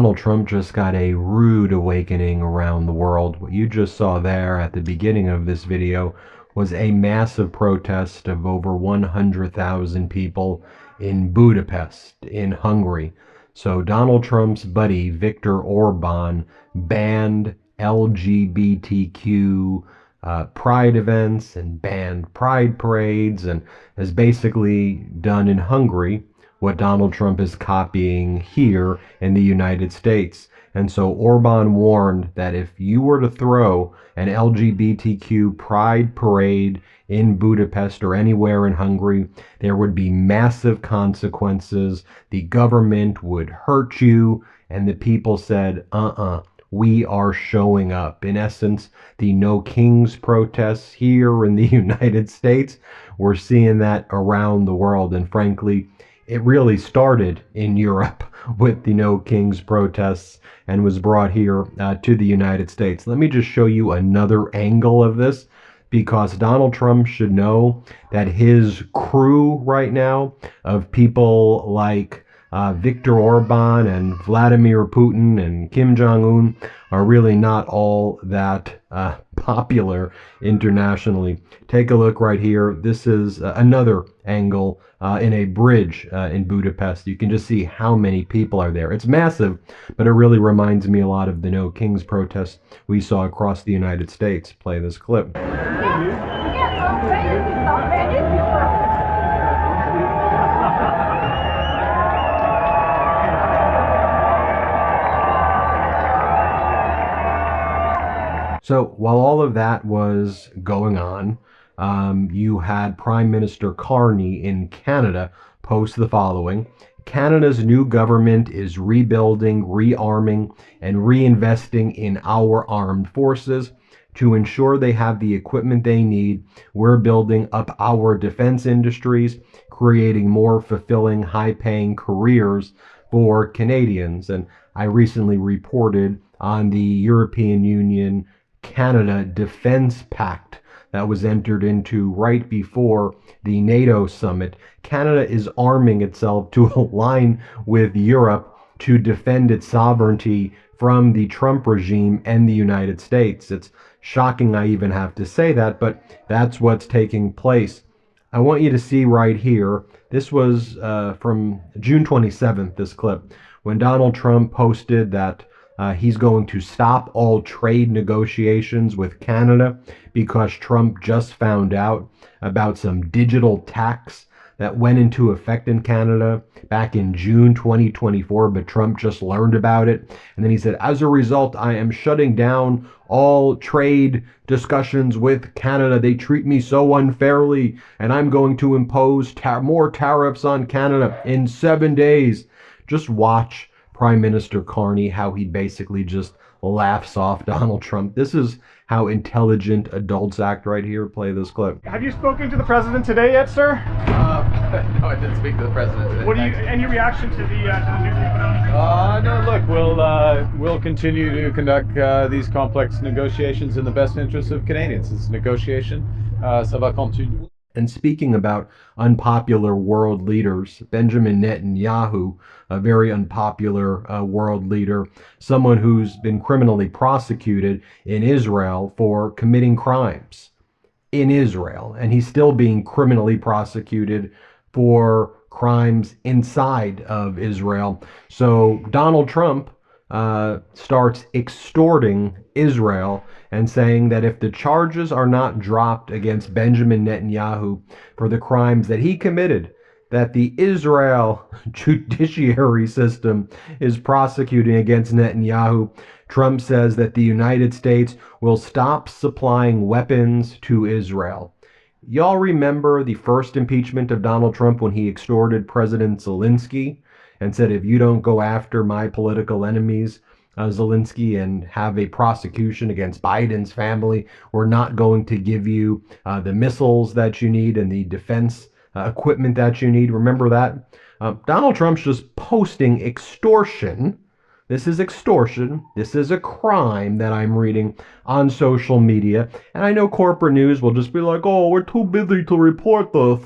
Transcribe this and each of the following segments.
Donald Trump just got a rude awakening around the world. What you just saw there at the beginning of this video was a massive protest of over 100,000 people in Budapest, in Hungary. So Donald Trump's buddy, Viktor Orban, banned LGBTQ pride events and banned pride parades, and has basically done in Hungary what Donald Trump is copying here in the United States. And so Orban warned that if you were to throw an LGBTQ pride parade in Budapest or anywhere in Hungary, there would be massive consequences. The government would hurt you. And the people said, we are showing up. In essence, the No Kings protests here in the United States, we're seeing that around the world. And frankly, it really started in Europe with the No Kings protests and was brought here to the United States. Let me just show you another angle of this, because Donald Trump should know that his crew right now of people like Viktor Orban and Vladimir Putin and Kim Jong-un are really not all that popular internationally. Take a look right here. This is another angle in a bridge in Budapest. You can just see how many people are there. It's massive, but it really reminds me a lot of the No Kings protests we saw across the United States. Play this clip. So while all of that was going on, you had Prime Minister Carney in Canada post the following: Canada's new government is rebuilding, rearming, and reinvesting in our armed forces to ensure they have the equipment they need. We're building up our defense industries, creating more fulfilling, high-paying careers for Canadians. And I recently reported on the European Union Canada Defense Pact that was entered into right before the NATO summit. Canada is arming itself to align with Europe to defend its sovereignty from the Trump regime and the United States. It's shocking I even have to say that, but that's what's taking place. I want you to see right here, this was from June 27th, this clip, when Donald Trump posted that he's going to stop all trade negotiations with Canada because Trump just found out about some digital tax that went into effect in Canada back in June 2024, but Trump just learned about it. And then he said, as a result, I am shutting down all trade discussions with Canada. They treat me so unfairly, and I'm going to impose more tariffs on Canada in 7 days. Just watch Prime Minister Carney, how he basically just laughs off Donald Trump. This is how intelligent adults act right here. Play this clip. Have you spoken to the president today yet, sir? No, I didn't speak to the president today. What do you? Any reaction to the news you put out? No, look, we'll continue to conduct these complex negotiations in the best interest of Canadians. It's negotiation. Ça va continuer. And speaking about unpopular world leaders, Benjamin Netanyahu, a very unpopular world leader, someone who's been criminally prosecuted in Israel for committing crimes in Israel, and he's still being criminally prosecuted for crimes inside of Israel. So Donald Trump starts extorting Israel and saying that if the charges are not dropped against Benjamin Netanyahu for the crimes that he committed, that the Israel judiciary system is prosecuting against Netanyahu. Trump says that the United States will stop supplying weapons to Israel. Y'all remember the first impeachment of Donald Trump when he extorted President Zelensky and said, if you don't go after my political enemies, Zelensky, and have a prosecution against Biden's family, we're not going to give you the missiles that you need and the defense equipment that you need. Remember that? Donald Trump's just posting extortion. This is extortion. This is a crime that I'm reading on social media. And I know corporate news will just be like, oh, we're too busy to report this.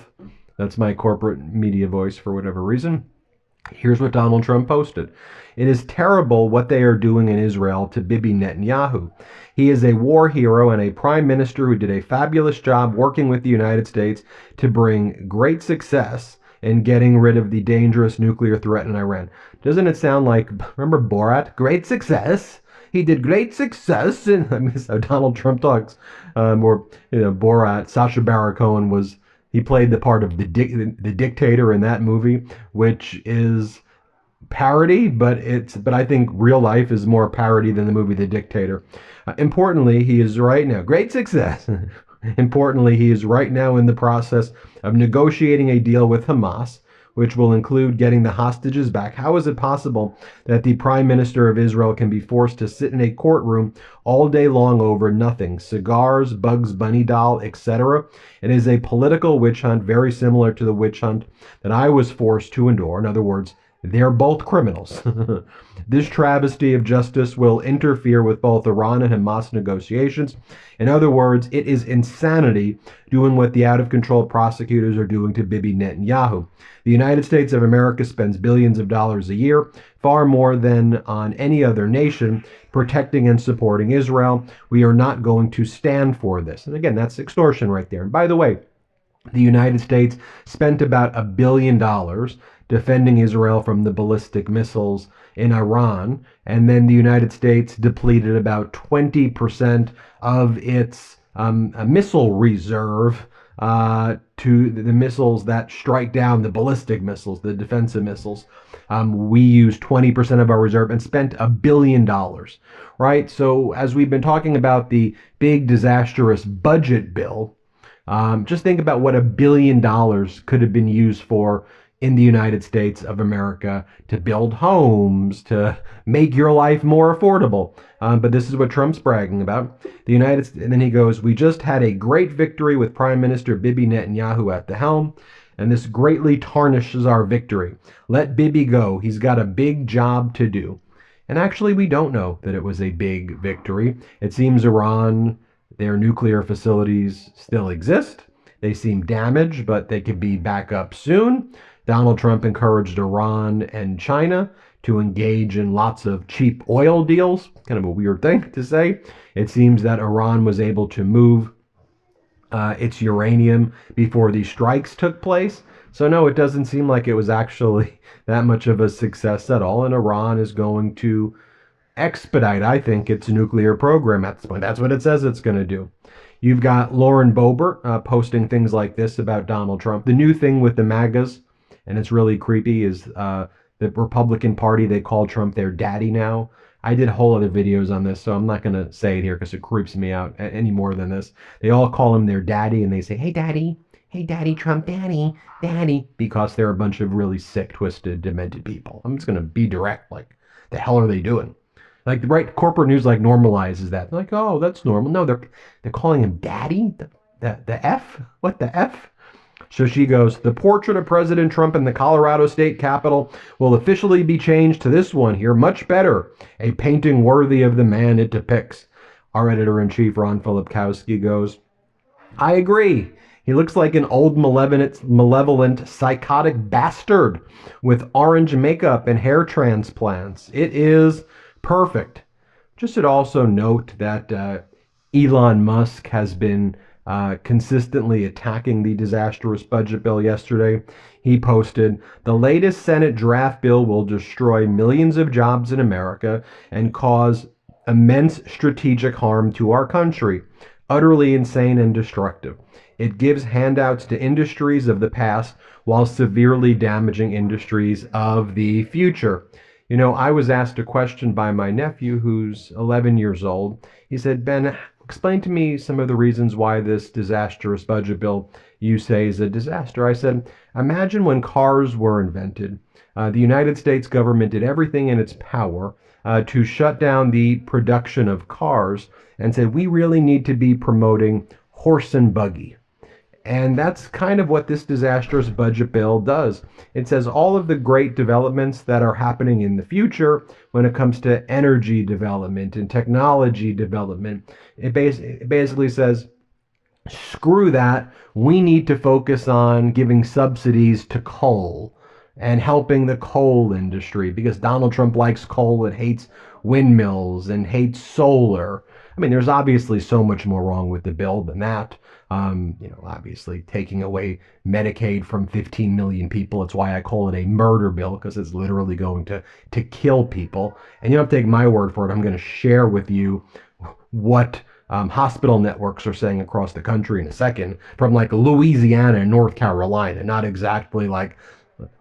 That's my corporate media voice for whatever reason. Here's what Donald Trump posted. It is terrible what they are doing in Israel to Bibi Netanyahu. He is a war hero and a prime minister who did a fabulous job working with the United States to bring great success in getting rid of the dangerous nuclear threat in Iran. Doesn't it sound like, remember Borat? Great success. He did great success. And I miss how Donald Trump talks. Or, Borat, Sacha Baron Cohen he played the part of the dictator in that movie, which is parody, but I think real life is more parody than the movie The Dictator. Importantly, he is right now great success. Importantly, he is right now in the process of negotiating a deal with Hamas, which will include getting the hostages back. How is it possible that the Prime Minister of Israel can be forced to sit in a courtroom all day long over nothing? Cigars, Bugs Bunny doll, etc. It is a political witch hunt very similar to the witch hunt that I was forced to endure. In other words, they're both criminals. This travesty of justice will interfere with both Iran and Hamas negotiations. In other words, it is insanity doing what the out-of-control prosecutors are doing to Bibi Netanyahu. The United States of America spends billions of dollars a year, far more than on any other nation, protecting and supporting Israel. We are not going to stand for this. And again, that's extortion right there. And by the way, the United States spent about $1 billion defending Israel from the ballistic missiles in Iran, and then the United States depleted about 20% of its missile reserve to the missiles that strike down the ballistic missiles, the defensive missiles. We used 20% of our reserve and spent $1 billion, right? So as we've been talking about the big disastrous budget bill, just think about what $1 billion could have been used for in the United States of America, to build homes, to make your life more affordable. But this is what Trump's bragging about. And then he goes, we just had a great victory with Prime Minister Bibi Netanyahu at the helm, and this greatly tarnishes our victory. Let Bibi go. He's got a big job to do. And actually, we don't know that it was a big victory. It seems Iran, their nuclear facilities still exist. They seem damaged, but they could be back up soon. Donald Trump encouraged Iran and China to engage in lots of cheap oil deals. Kind of a weird thing to say. It seems that Iran was able to move its uranium before these strikes took place. So no, it doesn't seem like it was actually that much of a success at all. And Iran is going to expedite, I think, its nuclear program at this point. That's what it says it's going to do. You've got Lauren Boebert posting things like this about Donald Trump. The new thing with the MAGAs, and it's really creepy, is the Republican Party, they call Trump their daddy now. I did whole other videos on this, so I'm not going to say it here because it creeps me out any more than this. They all call him their daddy, and they say, hey, daddy, Trump, daddy, because they're a bunch of really sick, twisted, demented people. I'm just going to be direct. Like, the hell are they doing? Like, the right corporate news, like, normalizes that. They're like, oh, that's normal. No, they're calling him daddy? The F? What the F? So she goes, the portrait of President Trump in the Colorado State Capitol will officially be changed to this one here. Much better. A painting worthy of the man it depicts. Our editor-in-chief, Ron Filipkowski, goes, I agree. He looks like an old malevolent, psychotic bastard with orange makeup and hair transplants. It is perfect. Just should also note that Elon Musk has been consistently attacking the disastrous budget bill yesterday. He posted, the latest Senate draft bill will destroy millions of jobs in America and cause immense strategic harm to our country. Utterly insane and destructive. It gives handouts to industries of the past while severely damaging industries of the future. You know, I was asked a question by my nephew who's 11 years old. He said, Ben, explain to me some of the reasons why this disastrous budget bill you say is a disaster. I said, imagine when cars were invented. The United States government did everything in its power to shut down the production of cars and said, we really need to be promoting horse and buggy. And that's kind of what this disastrous budget bill does. It says all of the great developments that are happening in the future when it comes to energy development and technology development, it basically says, screw that. We need to focus on giving subsidies to coal. and helping the coal industry because Donald Trump likes coal and hates windmills and hates solar. I mean, there's obviously so much more wrong with the bill than that. Obviously taking away Medicaid from 15 million people. It's why I call it a murder bill because it's literally going to kill people. And you don't have to take my word for it. I'm going to share with you what hospital networks are saying across the country in a second from like Louisiana and North Carolina, not exactly like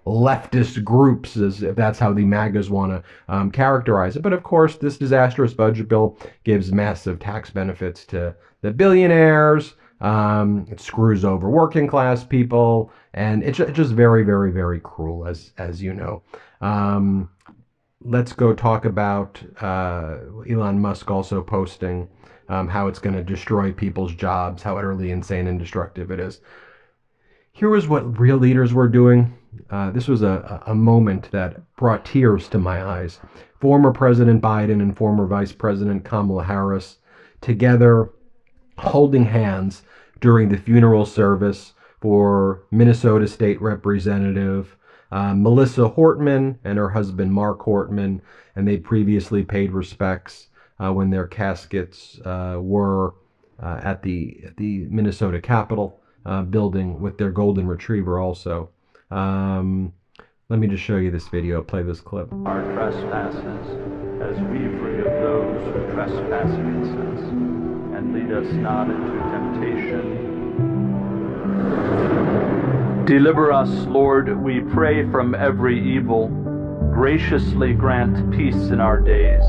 leftist groups, as if that's how the MAGAs want to characterize it. But of course, this disastrous budget bill gives massive tax benefits to the billionaires. It screws over working class people, and it's just very, very, very cruel, as you know. Let's go talk about Elon Musk also posting how it's going to destroy people's jobs, how utterly insane and destructive it is. Here was what real leaders were doing. This was a moment that brought tears to my eyes. Former President Biden and former Vice President Kamala Harris together holding hands during the funeral service for Minnesota State Representative Melissa Hortman and her husband Mark Hortman, and they previously paid respects when their caskets were at the Minnesota Capitol building with their golden retriever also. Let me just show you this video. Play this clip. Our trespasses, as we forgive those who trespass against us, and lead us not into temptation. Deliver us, Lord, we pray, from every evil. Graciously grant peace in our days,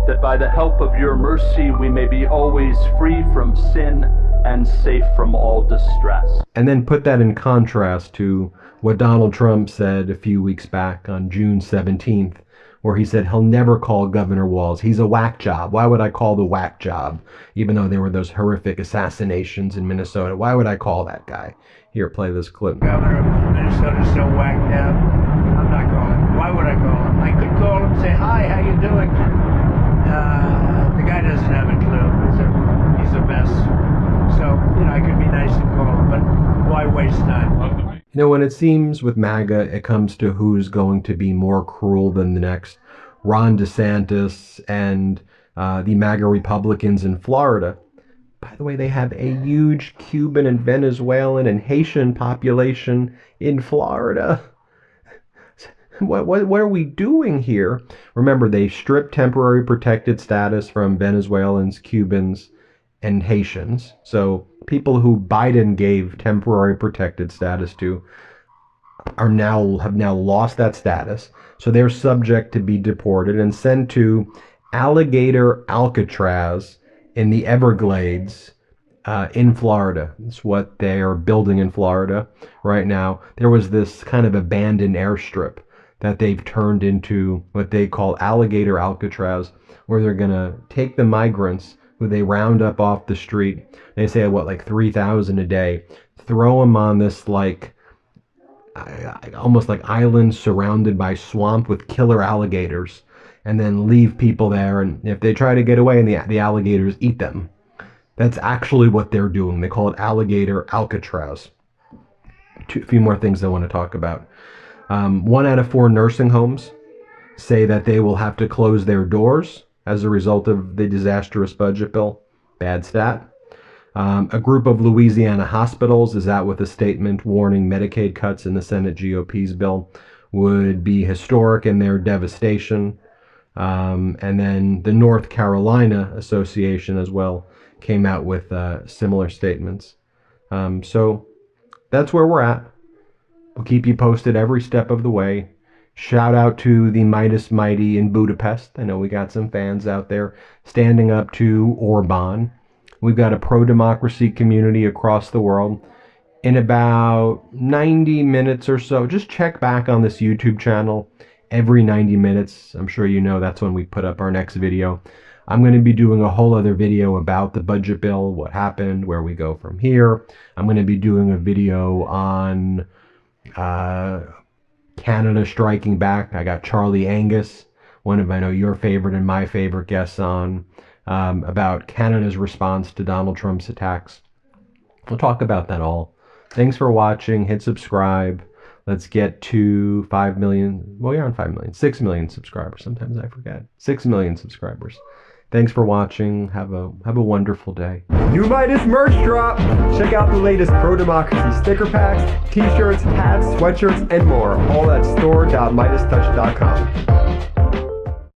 that by the help of your mercy we may be always free from sin and safe from all distress. And then put that in contrast to what Donald Trump said a few weeks back on June 17th, where he said he'll never call Governor Walz. He's a whack job. Why would I call the whack job? Even though there were those horrific assassinations in Minnesota, why would I call that guy? Here, play this clip. Governor of Minnesota's so whacked out. I'm not calling. Why would I call him? I could call him and say, hi, how you doing? The guy doesn't have a clue. He's a mess. So, I could be nice and call him, but why waste time? When it seems with MAGA, it comes to who's going to be more cruel than the next. Ron DeSantis and the MAGA Republicans in Florida. By the way, they have a huge Cuban and Venezuelan and Haitian population in Florida. What are we doing here? Remember, they stripped temporary protected status from Venezuelans, Cubans, and Haitians. So people who Biden gave temporary protected status to have now lost that status. So they're subject to be deported and sent to Alligator Alcatraz in the Everglades in Florida. It's what they are building in Florida right now. There was this kind of abandoned airstrip that they've turned into what they call Alligator Alcatraz, where they're going to take the migrants who they round up off the street. They say, like 3,000 a day, throw them on this almost like island surrounded by swamp with killer alligators, and then leave people there. And if they try to get away, and the alligators eat them. That's actually what they're doing. They call it Alligator Alcatraz. A few more things I want to talk about. 1 out of 4 nursing homes say that they will have to close their doors as a result of the disastrous budget bill. Bad stat. A group of Louisiana hospitals is out with a statement warning Medicaid cuts in the Senate GOP's bill would be historic in their devastation. And then the North Carolina Association as well came out with similar statements. So that's where we're at. We'll keep you posted every step of the way. Shout out to the Midas Mighty in Budapest. I know we got some fans out there standing up to Orban. We've got a pro-democracy community across the world. In about 90 minutes or so, just check back on this YouTube channel every 90 minutes. I'm sure you know that's when we put up our next video. I'm going to be doing a whole other video about the budget bill, what happened, where we go from here. I'm going to be doing a video on Canada striking back. I got Charlie Angus, one of, I know, your favorite and my favorite guests on, about Canada's response to Donald Trump's attacks. We'll talk about that all. Thanks for watching. Hit subscribe. Let's get to 5 million. Well, you're on 5 million. 6 million subscribers. Sometimes I forget. 6 million subscribers. Thanks for watching. Have a wonderful day. New Midas merch drop! Check out the latest pro-democracy sticker packs, t-shirts, hats, sweatshirts, and more. All at store.midastouch.com.